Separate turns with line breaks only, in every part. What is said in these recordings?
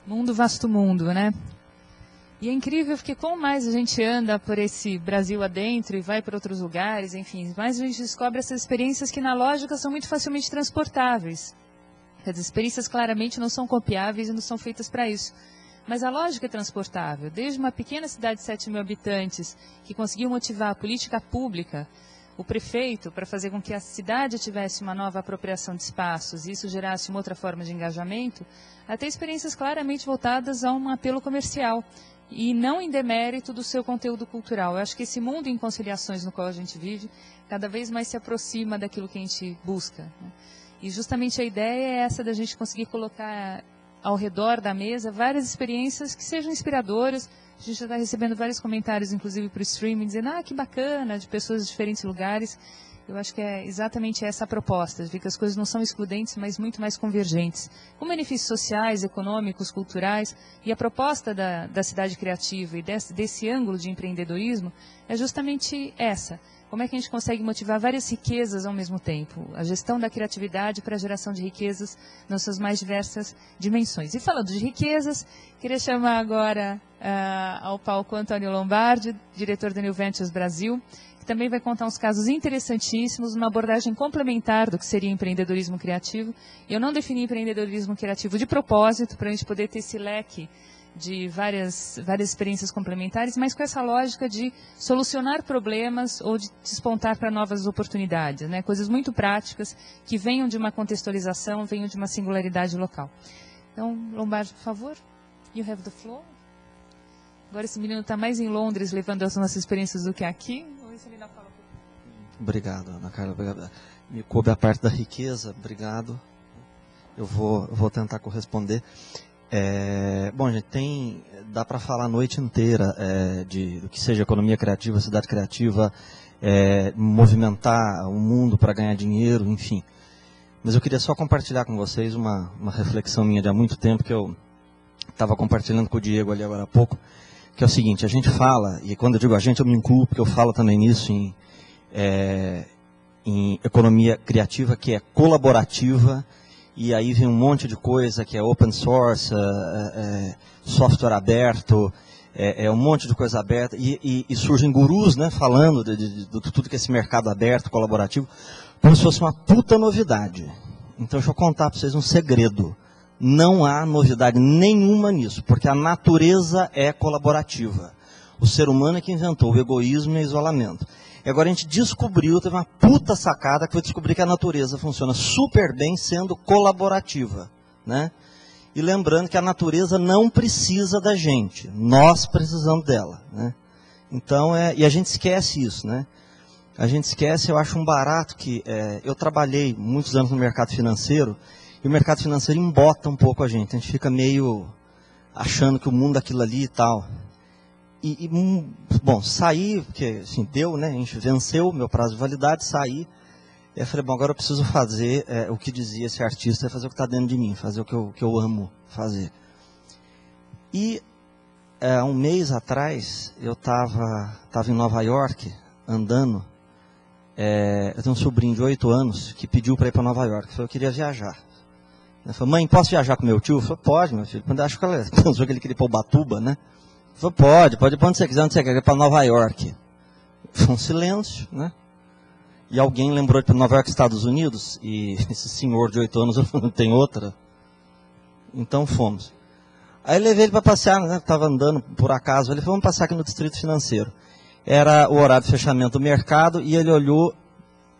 Mundo, vasto mundo, né? E é incrível porque quanto mais a gente anda por esse Brasil adentro e vai para outros lugares, enfim, mais a gente descobre essas experiências que na lógica são muito facilmente transportáveis. As experiências claramente não são copiáveis e não são feitas para isso. Mas a lógica é transportável. Desde uma pequena cidade de 7 mil habitantes que conseguiu motivar a política pública, o prefeito, para fazer com que a cidade tivesse uma nova apropriação de espaços e isso gerasse uma outra forma de engajamento, até experiências claramente voltadas a um apelo comercial e não em demérito do seu conteúdo cultural. Eu acho que esse mundo em conciliações no qual a gente vive cada vez mais se aproxima daquilo que a gente busca, né? E justamente a ideia é essa da gente conseguir colocar ao redor da mesa várias experiências que sejam inspiradoras. A gente já está recebendo vários comentários, inclusive para o streaming, dizendo, que bacana, de pessoas de diferentes lugares. Eu acho que é exatamente essa a proposta, de que as coisas não são excludentes, mas muito mais convergentes, com benefícios sociais, econômicos, culturais. E a proposta da cidade criativa e desse ângulo de empreendedorismo é justamente essa. Como é que a gente consegue motivar várias riquezas ao mesmo tempo? A gestão da criatividade para a geração de riquezas nas suas mais diversas dimensões. E falando de riquezas, queria chamar agora ao palco Antônio Lombardi, diretor da New Ventures Brasil, que também vai contar uns casos interessantíssimos, uma abordagem complementar do que seria empreendedorismo criativo. Eu não defini empreendedorismo criativo de propósito, para a gente poder ter esse leque de várias experiências complementares, mas com essa lógica de solucionar problemas ou de despontar para novas oportunidades, né? Coisas muito práticas que venham de uma contextualização, venham de uma singularidade local. Então, Lombardi, por favor, you have the floor. Agora esse menino está mais em Londres levando as nossas experiências do que aqui.
Obrigado, Ana Carla. Obrigado. Me coube a parte da riqueza, obrigado. Eu vou tentar corresponder. Bom, gente, dá para falar a noite inteira do que seja economia criativa, cidade criativa, movimentar o mundo para ganhar dinheiro, enfim. Mas eu queria só compartilhar com vocês uma reflexão minha de há muito tempo, que eu estava compartilhando com o Diego ali agora há pouco, que é o seguinte: a gente fala, e quando eu digo a gente eu me incluo, porque eu falo também nisso em economia criativa, que é colaborativa. E aí vem um monte de coisa que é open source, software aberto, um monte de coisa aberta. E surgem gurus, né, falando de tudo que é esse mercado aberto, colaborativo, como se fosse uma puta novidade. Então deixa eu contar para vocês um segredo. Não há novidade nenhuma nisso, porque a natureza é colaborativa. O ser humano é que inventou o egoísmo e o isolamento. E agora a gente descobriu, teve uma puta sacada, que foi descobrir que a natureza funciona super bem sendo colaborativa, né? E lembrando que a natureza não precisa da gente, nós precisamos dela, né? Então, e a gente esquece isso, né? A gente esquece, eu acho um barato que... eu trabalhei muitos anos no mercado financeiro, e o mercado financeiro embota um pouco a gente fica meio achando que o mundo é aquilo ali e tal... Bom, saí, porque assim, deu, né? A gente venceu o meu prazo de validade, saí. E eu falei, bom, agora eu preciso fazer o que dizia esse artista, fazer o que está dentro de mim, fazer o que eu amo fazer. E um mês atrás, eu estava em Nova York, andando. Eu tenho um sobrinho de 8 anos que pediu para ir para Nova York. Eu queria viajar. Eu falei, mãe, posso viajar com meu tio? Eu falei, pode, meu filho. Quando eu acho que ela pensou que ele queria ir para Ubatuba, né? Falei, pode ir para onde você quiser, para Nova York. Foi um silêncio, né? E alguém lembrou de Nova York, Estados Unidos, e esse senhor de 8 anos não tem outra. Então fomos. Aí levei ele para passear, né? Estava andando por acaso, ele falou, vamos passear aqui no Distrito Financeiro. Era o horário de fechamento do mercado, e ele olhou,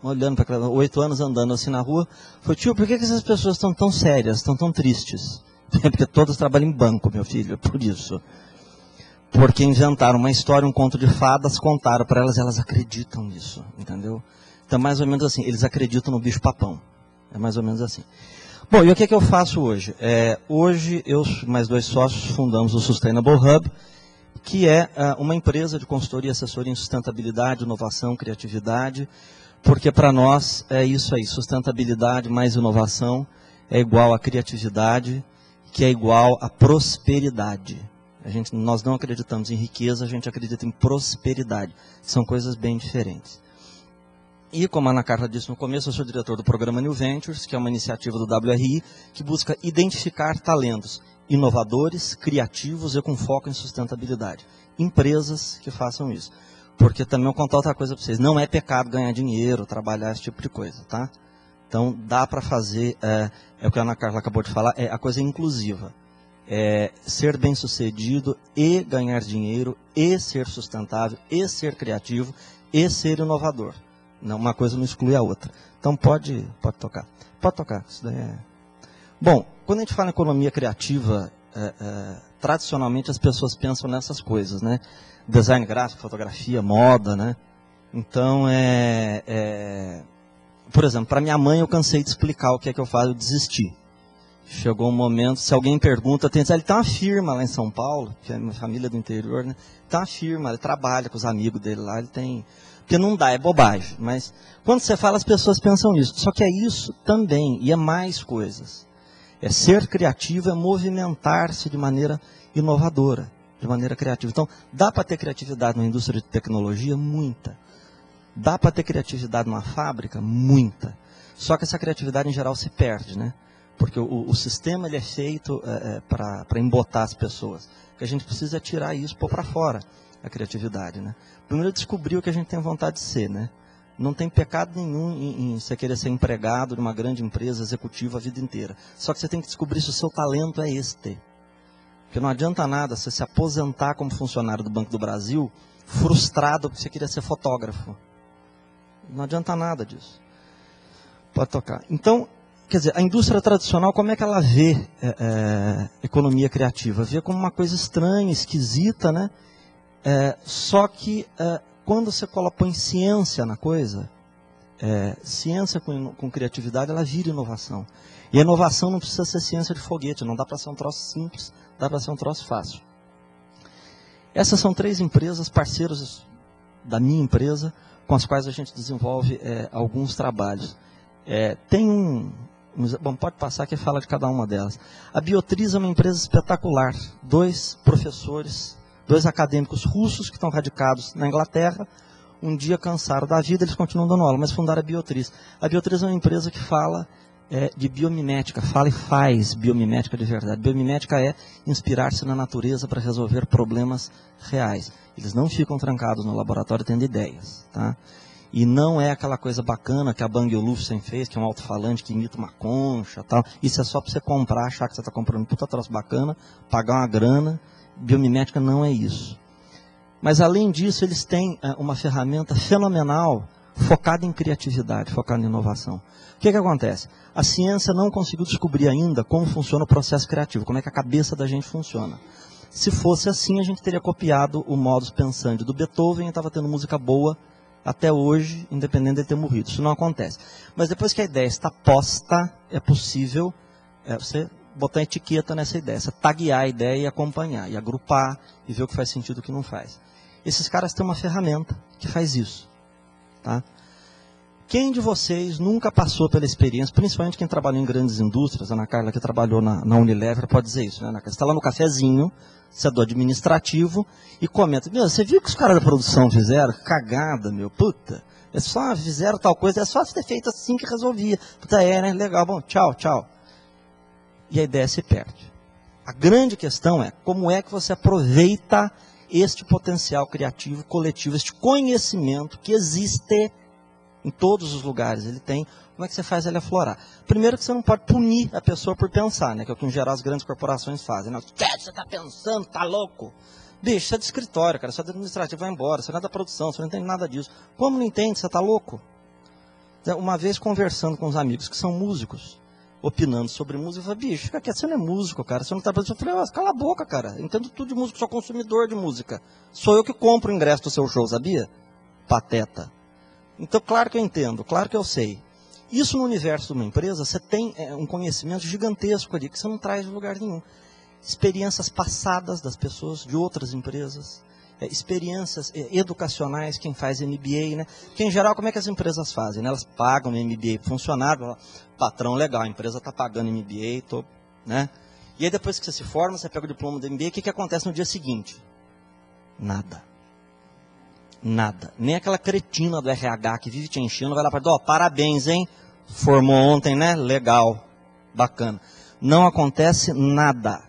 olhando para aquela, 8 anos andando assim na rua, falou, tio, por que essas pessoas estão tão sérias, estão tão tristes? Porque todas trabalham em banco, meu filho, é por isso. Porque inventaram uma história, um conto de fadas, contaram para elas, elas acreditam nisso, entendeu? Então, mais ou menos assim, eles acreditam no bicho-papão. É mais ou menos assim. Bom, e o que eu faço hoje? Hoje, eu e mais 2 sócios fundamos o Sustainable Hub, que é uma empresa de consultoria e assessoria em sustentabilidade, inovação, criatividade, porque para nós é isso aí, sustentabilidade mais inovação é igual a criatividade, que é igual a prosperidade. Nós não acreditamos em riqueza, a gente acredita em prosperidade. São coisas bem diferentes. E, como a Ana Carla disse no começo, eu sou diretor do programa New Ventures, que é uma iniciativa do WRI, que busca identificar talentos inovadores, criativos e com foco em sustentabilidade. Empresas que façam isso. Porque também eu vou contar outra coisa para vocês. Não é pecado ganhar dinheiro, trabalhar, esse tipo de coisa, tá? Então, dá para fazer, é o que a Ana Carla acabou de falar, é a coisa inclusiva. Ser bem-sucedido e ganhar dinheiro, e ser sustentável, e ser criativo, e ser inovador. Não, uma coisa não exclui a outra. Então, pode tocar. Pode tocar. Isso daí é... Bom, quando a gente fala em economia criativa, tradicionalmente as pessoas pensam nessas coisas, né? Design gráfico, fotografia, moda, né? Então, por exemplo, para minha mãe eu cansei de explicar o que é que eu faço, eu desisti. Chegou um momento, se alguém pergunta, ele tem uma firma lá em São Paulo, que é minha família do interior, né? Tem uma firma, ele trabalha com os amigos dele lá, ele tem... Porque não dá, é bobagem. Mas quando você fala, as pessoas pensam nisso. Só que é isso também, e é mais coisas. É ser criativo, é movimentar-se de maneira inovadora, de maneira criativa. Então, dá para ter criatividade na indústria de tecnologia? Muita. Dá para ter criatividade numa fábrica? Muita. Só que essa criatividade, em geral, se perde, né? Porque o sistema ele é feito para embotar as pessoas. O que a gente precisa é tirar isso, pôr para fora a criatividade, né? Primeiro, descobrir o que a gente tem vontade de ser, né? Não tem pecado nenhum em você querer ser empregado de uma grande empresa executiva a vida inteira. Só que você tem que descobrir se o seu talento é este. Porque não adianta nada você se aposentar como funcionário do Banco do Brasil, frustrado porque você queria ser fotógrafo. Não adianta nada disso. Pode tocar. Então, quer dizer, a indústria tradicional, como é que ela vê economia criativa? Vê como uma coisa estranha, esquisita, né? Só que quando você põe ciência na coisa, ciência com criatividade, ela vira inovação. E a inovação não precisa ser ciência de foguete, não dá para ser um troço simples, dá para ser um troço fácil. Essas são 3 empresas, parceiros da minha empresa, com as quais a gente desenvolve alguns trabalhos. Tem bom, pode passar que fala de cada uma delas. A Biotriz é uma empresa espetacular. 2 professores, 2 acadêmicos russos que estão radicados na Inglaterra, um dia cansaram da vida, eles continuam dando aula, mas fundaram a Biotriz. A Biotriz é uma empresa que fala de biomimética, fala e faz biomimética de verdade. Biomimética é inspirar-se na natureza para resolver problemas reais. Eles não ficam trancados no laboratório tendo ideias, tá? E não é aquela coisa bacana que a Bang Olufsen fez, que é um alto-falante que imita uma concha, tal. Isso é só para você comprar, achar que você está comprando um puta troço bacana, pagar uma grana. Biomimética não é isso. Mas, além disso, eles têm uma ferramenta fenomenal focada em criatividade, focada em inovação. O que acontece? A ciência não conseguiu descobrir ainda como funciona o processo criativo, como é que a cabeça da gente funciona. Se fosse assim, a gente teria copiado o modus pensandi do Beethoven e estava tendo música boa até hoje, independente de ter morrido. Isso não acontece. Mas depois que a ideia está posta, é possível você botar etiqueta nessa ideia, você taguear a ideia e acompanhar, e agrupar, e ver o que faz sentido e o que não faz. Esses caras têm uma ferramenta que faz isso. Tá? Quem de vocês nunca passou pela experiência, principalmente quem trabalhou em grandes indústrias, a Ana Carla que trabalhou na Unilever pode dizer isso, né, Ana Carla? Você está lá no cafezinho, você é do administrativo, e comenta, meu, você viu o que os caras da produção fizeram? Cagada, meu, puta. Eles só fizeram tal coisa, é só ter feito assim que resolvia. Puta, né, legal, bom, tchau, tchau. E a ideia se perde. A grande questão é, como é que você aproveita este potencial criativo, coletivo, este conhecimento que existe em todos os lugares, ele tem, como é que você faz ele aflorar? Primeiro que você não pode punir a pessoa por pensar, né? Que é o que em geral as grandes corporações fazem. Né? O que você está pensando? Tá louco? Bicho, você é de escritório, cara, você é do administrativo, vai embora, você não é da produção, você não entende nada disso. Como não entende? Você está louco? Uma vez conversando com uns amigos que são músicos, opinando sobre música, eu falei, bicho, fica quieto, você não é músico, cara, você não está produzindo. Eu falei, cala a boca, cara, eu entendo tudo de música, sou consumidor de música. Sou eu que compro o ingresso do seu show, sabia? Pateta. Então, claro que eu entendo, claro que eu sei. Isso no universo de uma empresa, você tem um conhecimento gigantesco ali, que você não traz de lugar nenhum. Experiências passadas das pessoas de outras empresas, experiências educacionais, quem faz MBA, né? Que em geral, como é que as empresas fazem? Né? Elas pagam MBA para funcionário, patrão legal, a empresa está pagando MBA, né? E aí depois que você se forma, você pega o diploma do MBA, o que acontece no dia seguinte? Nada. Nada. Nem aquela cretina do RH que vive te enchendo, vai lá para dizer, parabéns, hein? Formou ontem, né? Legal. Bacana. Não acontece nada.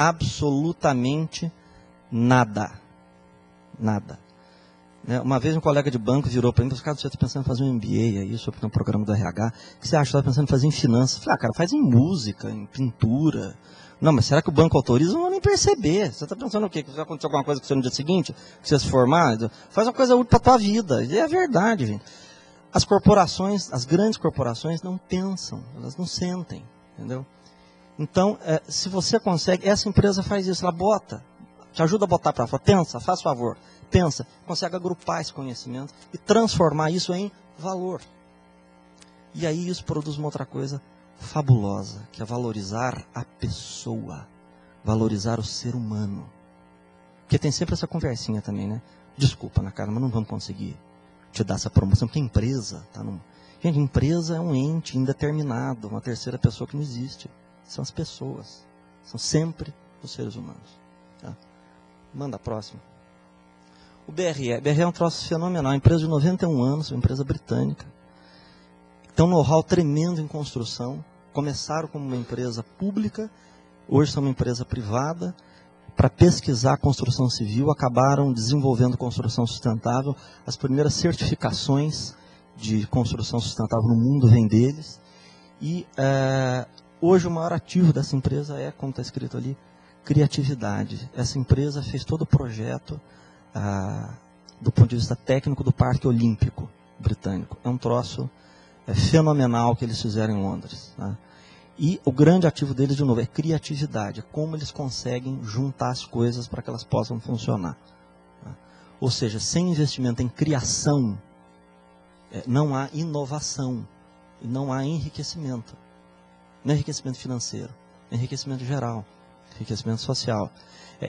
Absolutamente nada. Nada. Né? Uma vez um colega de banco virou para mim e falou, cara, você está pensando em fazer um MBA aí sobre um programa do RH, o que você acha? Estava pensando em fazer em finanças. Eu falei, cara, faz em música, em pintura. Não, mas será que o banco autoriza? Não vou nem perceber. Você está pensando o quê? Que vai acontecer alguma coisa com você no dia seguinte? Que você se formar? Faz uma coisa útil para a tua vida. E é verdade, gente. As corporações, as grandes corporações não pensam, elas não sentem, entendeu? Então, se você consegue, essa empresa faz isso, ela bota, te ajuda a botar para fora, pensa, faz favor, pensa, consegue agrupar esse conhecimento e transformar isso em valor. E aí isso produz uma outra coisa fabulosa, que é valorizar a pessoa, valorizar o ser humano. Porque tem sempre essa conversinha também, né? Desculpa, na cara, mas não vamos conseguir te dar essa promoção, porque a empresa está num... Gente, empresa é um ente indeterminado, uma terceira pessoa que não existe. São as pessoas. São sempre os seres humanos. Tá? Manda a próxima. O BRE. O BRE é um troço fenomenal. Uma empresa de 91 anos, uma empresa britânica. Tem um know-how tremendo em construção. Começaram como uma empresa pública, hoje são uma empresa privada. Para pesquisar a construção civil, acabaram desenvolvendo construção sustentável. As primeiras certificações de construção sustentável no mundo vêm deles. E hoje o maior ativo dessa empresa é, como está escrito ali, criatividade. Essa empresa fez todo o projeto do ponto de vista técnico do Parque Olímpico Britânico. É um troço fenomenal que eles fizeram em Londres. Tá? E o grande ativo deles, de novo, é criatividade. É como eles conseguem juntar as coisas para que elas possam funcionar. Tá? Ou seja, sem investimento em criação, não há inovação. E não há enriquecimento. Não é enriquecimento financeiro. É enriquecimento geral. Enriquecimento social.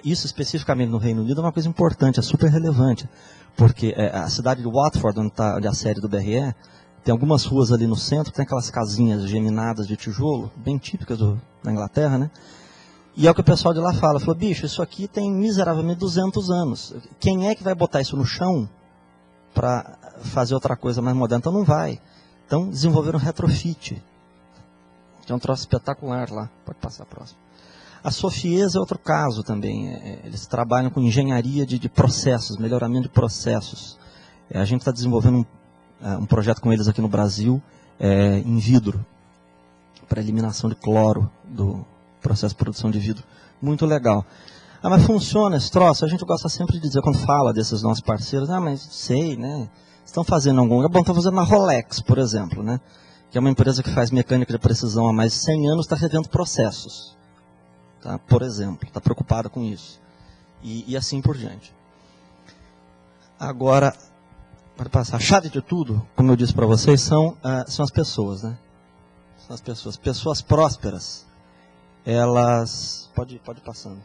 Isso especificamente no Reino Unido é uma coisa importante, é super relevante. Porque a cidade de Watford, onde a sede do BRE, tem algumas ruas ali no centro, tem aquelas casinhas geminadas de tijolo, bem típicas da Inglaterra, né? E é o que o pessoal de lá fala. Falou, bicho, isso aqui tem miseravelmente 200 anos. Quem é que vai botar isso no chão para fazer outra coisa mais moderna? Então não vai. Então desenvolveram retrofit. Tem um troço espetacular lá. Pode passar a próxima. A Sofies é outro caso também. Eles trabalham com engenharia de processos, melhoramento de processos. A gente está desenvolvendo um projeto com eles aqui no Brasil, em vidro, para eliminação de cloro do processo de produção de vidro. Muito legal. Mas funciona esse troço? A gente gosta sempre de dizer, quando fala desses nossos parceiros, mas sei, né? Estão fazendo algum lugar? Bom, estão fazendo na Rolex, por exemplo, né? Que é uma empresa que faz mecânica de precisão há mais de 100 anos, está revendo processos. Tá? Por exemplo, está preocupada com isso. E assim por diante. Agora, para passar, a chave de tudo, como eu disse para vocês, são as pessoas, né? São as pessoas. Pessoas prósperas, elas... Pode ir passando.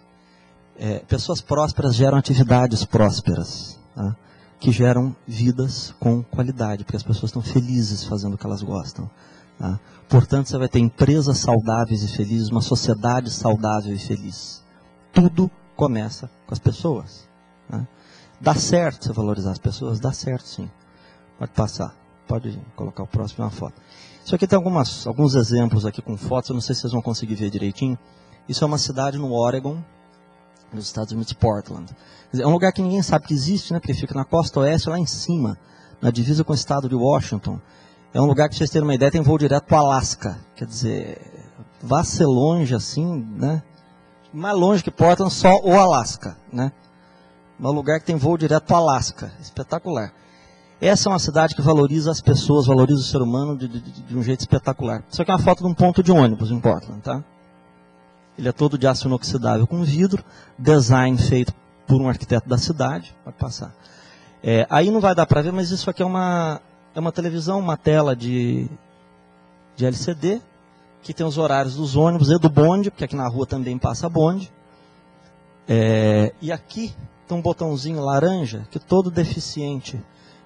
Pessoas prósperas geram atividades prósperas, tá? Que geram vidas com qualidade, porque as pessoas estão felizes fazendo o que elas gostam. Tá? Portanto, você vai ter empresas saudáveis e felizes, uma sociedade saudável e feliz. Tudo começa com as pessoas. Tá? Dá certo você valorizar as pessoas? Dá certo, sim. Pode passar. Pode colocar o próximo na foto. Isso aqui tem alguns exemplos aqui com fotos, eu não sei se vocês vão conseguir ver direitinho. Isso é uma cidade no Oregon, nos Estados Unidos, Portland. É um lugar que ninguém sabe que existe, né? Porque fica na costa oeste, lá em cima, na divisa com o estado de Washington. É um lugar que, pra vocês terem uma ideia, tem voo direto para o Alasca. Quer dizer, vá ser longe assim, né? Mais longe que Portland, só o Alasca, né? Um lugar que tem voo direto para o Alasca. Espetacular. Essa é uma cidade que valoriza as pessoas, valoriza o ser humano de um jeito espetacular. Isso aqui é uma foto de um ponto de ônibus em Portland, tá? Ele é todo de aço inoxidável com vidro, design feito por um arquiteto da cidade. Pode passar. Aí não vai dar para ver, mas isso aqui é uma televisão, uma tela de LCD, que tem os horários dos ônibus e do bonde, porque aqui na rua também passa bonde. E aqui tem um botãozinho laranja, que todo deficiente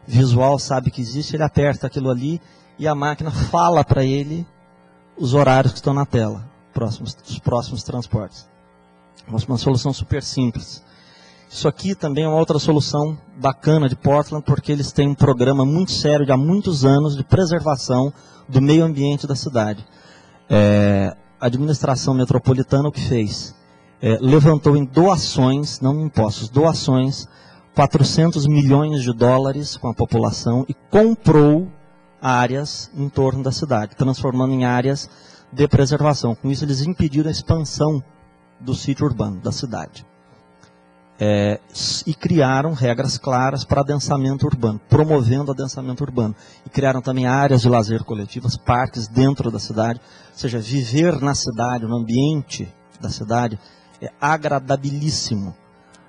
visual sabe que existe, ele aperta aquilo ali e a máquina fala para ele os horários que estão na tela. Os próximos transportes. Uma solução super simples. Isso aqui também é uma outra solução bacana de Portland, porque eles têm um programa muito sério de há muitos anos de preservação do meio ambiente da cidade. A administração metropolitana o que fez? levantou em doações, não em impostos, doações, 400 milhões de dólares com a população e comprou áreas em torno da cidade, transformando em áreas de preservação. Com isso, eles impediram a expansão do sítio urbano, da cidade. E criaram regras claras para adensamento urbano, promovendo o adensamento urbano. E criaram também áreas de lazer coletivas, parques dentro da cidade. Ou seja, viver na cidade, no ambiente da cidade, é agradabilíssimo.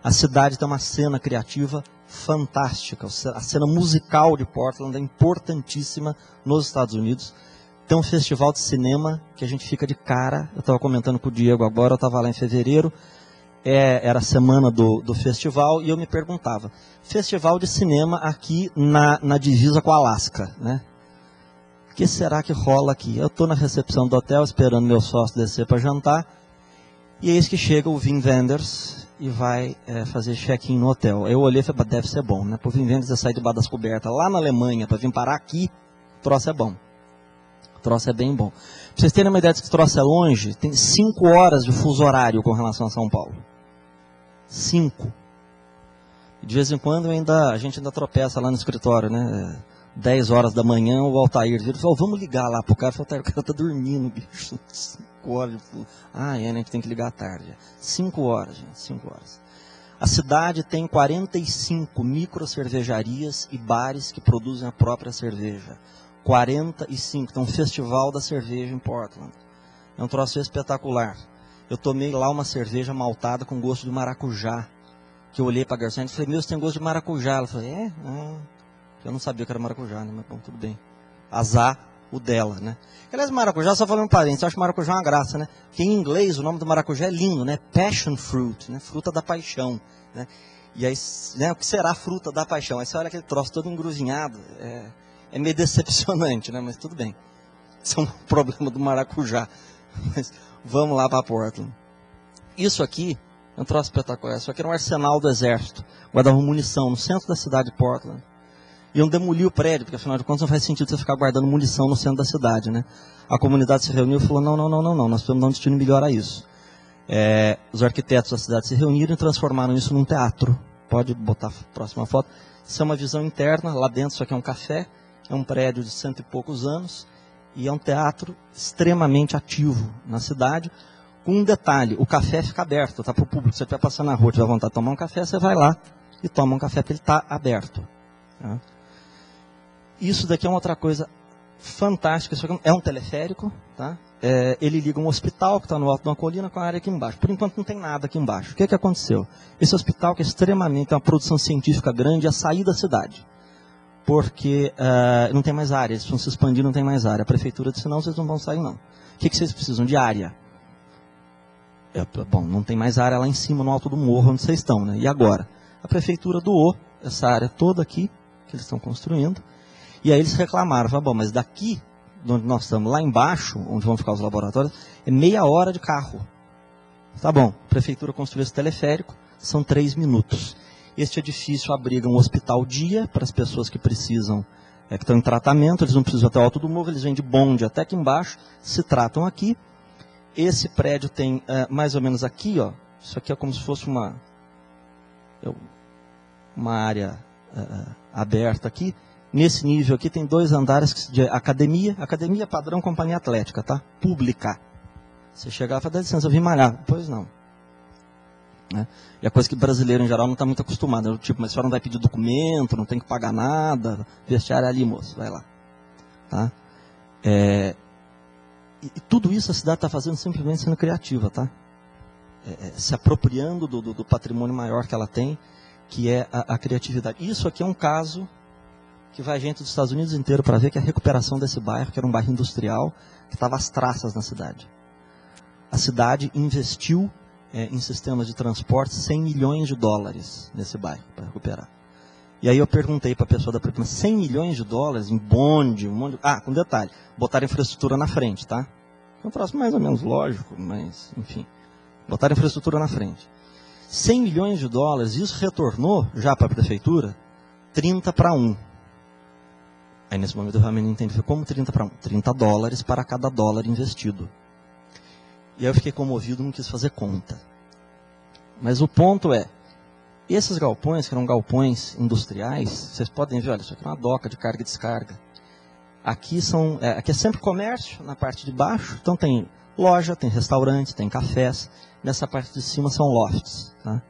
A cidade tem uma cena criativa fantástica. A cena musical de Portland é importantíssima nos Estados Unidos. Tem um festival de cinema que a gente fica de cara. Eu estava comentando com o Diego agora, eu estava lá em fevereiro. Era a semana do festival, e eu me perguntava, festival de cinema aqui na divisa com o Alasca, né? O que será que rola aqui? Eu estou na recepção do hotel, esperando meu sócio descer para jantar, e eis que chega o Wim Wenders e vai fazer check-in no hotel. Eu olhei e falei, deve ser bom, né? Para o Wim Wenders sair debaixo das cobertas lá na Alemanha, para vir parar aqui, o troço é bom. O troço é bem bom. Para vocês terem uma ideia de que o troço é longe, tem 5 horas de fuso horário com relação a São Paulo. 5. De vez em quando a gente ainda tropeça lá no escritório, né? 10 horas da manhã, o Altair vira e fala, vamos ligar lá pro cara. O cara tá dormindo, bicho. 5 horas. A gente tem que ligar à tarde. 5 horas, gente, 5 horas. A cidade tem 45 microcervejarias e bares que produzem a própria cerveja. 45. Tem um festival da cerveja em Portland. É um troço espetacular. Eu tomei lá uma cerveja maltada com gosto de maracujá. Que eu olhei para a garçonete e falei, meu, você tem gosto de maracujá? Ela falou, eu não sabia que era maracujá, né? Mas bom, tudo bem. Azar o dela, né? Aliás, maracujá, só falando um parênteses, eu acho maracujá uma graça, né? Porque em inglês o nome do maracujá é lindo, né? Passion fruit, né? Fruta da paixão, né? E aí, né, o que será a fruta da paixão? Aí você olha aquele troço todo engruvinhado, é meio decepcionante, né? Mas tudo bem. Isso é um problema do maracujá. Mas vamos lá para Portland. Isso aqui é um troço espetacular. Isso aqui era um arsenal do exército. Guardavam munição no centro da cidade de Portland. Iam demolir o prédio, porque afinal de contas não faz sentido você ficar guardando munição no centro da cidade, né? A comunidade se reuniu e falou, não, nós precisamos dar um destino melhor a isso. Os arquitetos da cidade se reuniram e transformaram isso num teatro. Pode botar a próxima foto. Isso é uma visão interna. Lá dentro isso aqui é um café. É um prédio de 100 e poucos anos. E é um teatro extremamente ativo na cidade. Com um detalhe, o café fica aberto, tá, para o público. Se você estiver passando na rua, tiver vontade de tomar um café, você vai lá e toma um café, porque ele está aberto. Tá? Isso daqui é uma outra coisa fantástica. Isso aqui é um teleférico. Tá? Ele liga um hospital que está no alto de uma colina com a área aqui embaixo. Por enquanto não tem nada aqui embaixo. O que aconteceu? Esse hospital, que é extremamente uma produção científica grande, ia sair da cidade. Porque não tem mais área, eles precisam se expandir, não tem mais área. A prefeitura disse, não, vocês não vão sair não. O que vocês precisam? De área. Bom, não tem mais área lá em cima, no alto do morro, onde vocês estão, né? E agora? A prefeitura doou essa área toda aqui, que eles estão construindo, e aí eles reclamaram, falaram, bom, mas daqui, onde nós estamos, lá embaixo, onde vão ficar os laboratórios, é meia hora de carro. Tá bom, a prefeitura construiu esse teleférico, são 3 minutos. Este edifício abriga um hospital dia para as pessoas que precisam, que estão em tratamento, eles não precisam até o alto do morro, eles vêm de bonde até aqui embaixo, se tratam aqui. Esse prédio tem mais ou menos aqui, ó, isso aqui é como se fosse uma área aberta aqui. Nesse nível aqui tem 2 andares de academia padrão companhia atlética, tá? Pública. Você chegar e falar, dá licença, eu vim malhar. Pois não. Né? E a coisa que brasileiro em geral não está muito acostumado. Tipo, mas a senhora não vai pedir documento, não tem que pagar nada. Vestiário ali, moço, vai lá. Tá? E tudo isso a cidade está fazendo simplesmente sendo criativa, tá? Se apropriando do patrimônio maior que ela tem, que é a criatividade. Isso aqui é um caso que vai gente dos Estados Unidos inteiro para ver, que é a recuperação desse bairro, que era um bairro industrial, que estava às traças na cidade. A cidade investiu em sistemas de transporte 100 milhões de dólares nesse bairro para recuperar. E aí eu perguntei para a pessoa da prefeitura, 100 milhões de dólares em bonde, um monte de... com detalhe, botaram infraestrutura na frente, tá? É um troço mais ou menos lógico, mas, enfim, botaram infraestrutura na frente. 100 milhões de dólares, isso retornou já para a prefeitura 30 para 1. Aí nesse momento eu realmente não entendi, como 30 para 1? 30 dólares para cada dólar investido. E aí eu fiquei comovido, não quis fazer conta. Mas o ponto é, esses galpões, que eram galpões industriais, vocês podem ver, olha, isso aqui é uma doca de carga e descarga. Aqui é sempre comércio, na parte de baixo, então tem loja, tem restaurante, tem cafés. Nessa parte de cima são lofts. Tá?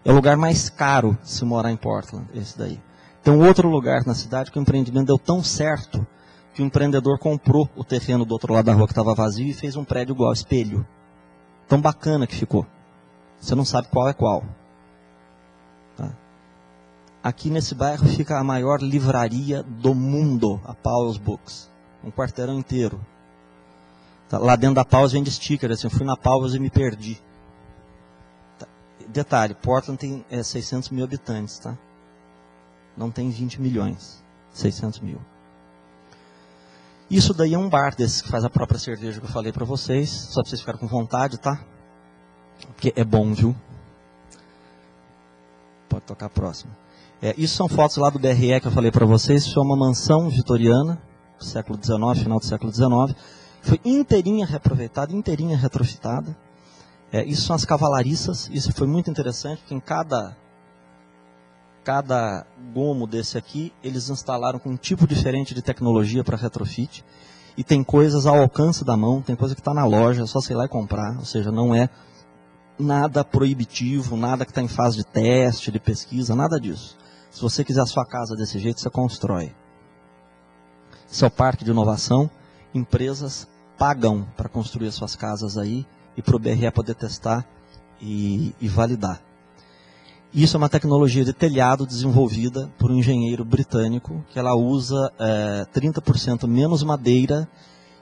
É o lugar mais caro de se morar em Portland, esse daí. Tem um outro lugar na cidade que o empreendimento deu tão certo que o empreendedor comprou o terreno do outro lado da rua que estava vazio e fez um prédio igual, espelho. Tão bacana que ficou. Você não sabe qual é qual. Tá? Aqui nesse bairro fica a maior livraria do mundo, a Powell's Books. Um quarteirão inteiro. Tá? Lá dentro da Powell's vende sticker, assim, eu fui na Powell's e me perdi. Tá? Detalhe, Portland tem 600 mil habitantes, tá? Não tem 20 milhões, 600 mil. Isso daí é um bar desses que faz a própria cerveja que eu falei para vocês, só para vocês ficarem com vontade, tá? Porque é bom, viu? Pode tocar a próxima. Isso são fotos lá do BRE que eu falei para vocês. Isso é uma mansão vitoriana, do século XIX, final do século XIX. Foi inteirinha reaproveitada, inteirinha retrofitada. Isso são as cavalariças. Isso foi muito interessante, porque em cada gomo desse aqui, eles instalaram com um tipo diferente de tecnologia para retrofit. E tem coisas ao alcance da mão, tem coisa que está na loja, é só você ir lá e comprar. Ou seja, não é nada proibitivo, nada que está em fase de teste, de pesquisa, nada disso. Se você quiser a sua casa desse jeito, você constrói. Esse é o parque de inovação. Empresas pagam para construir as suas casas aí e para o BRE poder testar e validar. Isso é uma tecnologia de telhado desenvolvida por um engenheiro britânico, que ela usa 30% menos madeira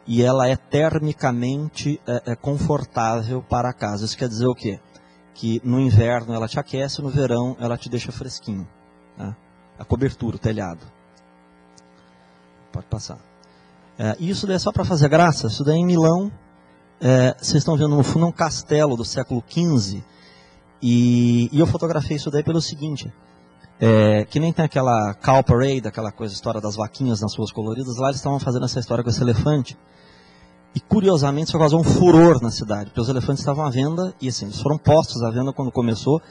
e ela é termicamente confortável para a casa. Isso quer dizer o quê? Que no inverno ela te aquece, no verão ela te deixa fresquinho. Tá? A cobertura, o telhado. Pode passar. Isso daí é só para fazer graça. Isso daí é em Milão. Vocês estão vendo no fundo um castelo do século XV. E eu fotografei isso daí pelo seguinte. Que nem tem aquela cow parade, aquela coisa, história das vaquinhas nas ruas coloridas. Lá eles estavam fazendo essa história com esse elefante. E curiosamente isso causou um furor na cidade. Porque os elefantes estavam à venda. E assim, eles foram postos à venda quando começou.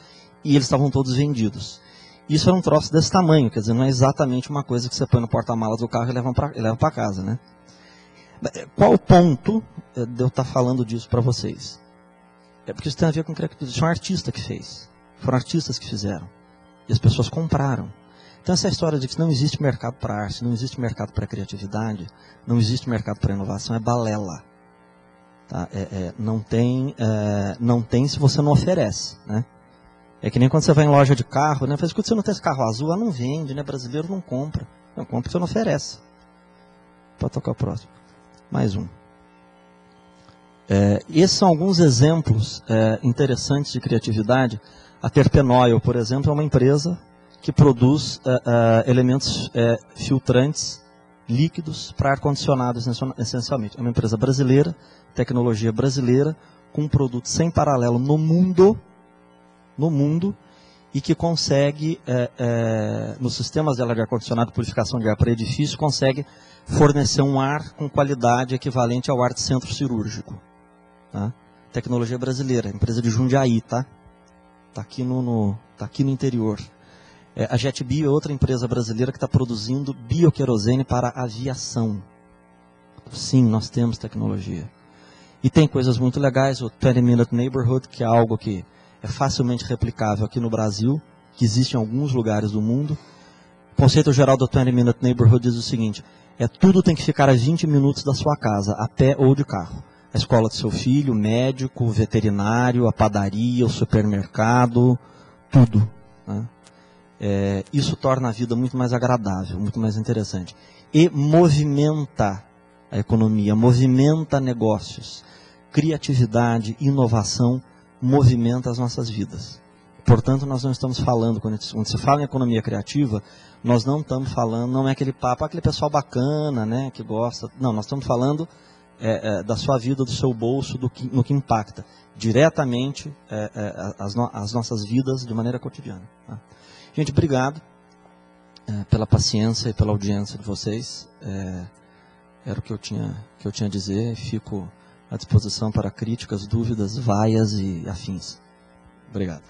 E eles estavam todos vendidos. Isso era um troço desse tamanho. Quer dizer, não é exatamente uma coisa que você põe no porta-malas do carro e leva para casa, né? Qual o ponto de eu estar falando disso para vocês? Porque isso tem a ver com criatividade. Isso é um artista que fez. Foram artistas que fizeram. E as pessoas compraram. Então essa história de que não existe mercado para arte, não existe mercado para criatividade, não existe mercado para inovação, é balela. Tá? Não tem se você não oferece. Né? É que nem quando você vai em loja de carro, né? Fala, escuta, você não tem esse carro azul? Não vende, né? Brasileiro não compra. Não compra porque você não oferece. Pode tocar o próximo. Mais um. Esses são alguns exemplos interessantes de criatividade. A Terpenoil, por exemplo, é uma empresa que produz elementos filtrantes líquidos para ar-condicionado, essencialmente. É uma empresa brasileira, tecnologia brasileira, com um produto sem paralelo no mundo, e que consegue, nos sistemas dela de ar-condicionado, purificação de ar para edifício, consegue fornecer um ar com qualidade equivalente ao ar de centro cirúrgico. Tá? Tecnologia brasileira, empresa de Jundiaí, tá? Tá aqui no interior. A JetBio é outra empresa brasileira que está produzindo bioquerosene para aviação. Sim, nós temos tecnologia. E tem coisas muito legais, o 20 Minute Neighborhood, que é algo que é facilmente replicável aqui no Brasil, que existe em alguns lugares do mundo. O conceito geral do 20 Minute Neighborhood diz o seguinte: tudo tem que ficar a 20 minutos da sua casa, a pé ou de carro. A escola do seu filho, o médico, o veterinário, a padaria, o supermercado, tudo. Né? Isso torna a vida muito mais agradável, muito mais interessante. E movimenta a economia, movimenta negócios. Criatividade, inovação, movimenta as nossas vidas. Portanto, nós não estamos falando, quando se fala em economia criativa, nós não estamos falando, não é aquele papo, aquele pessoal bacana, né, que gosta. Não, nós estamos falando da sua vida, do seu bolso, no que impacta diretamente as nossas vidas de maneira cotidiana. Tá? Gente, obrigado pela paciência e pela audiência de vocês. Era o que eu tinha a dizer. Fico à disposição para críticas, dúvidas, vaias e afins. Obrigado.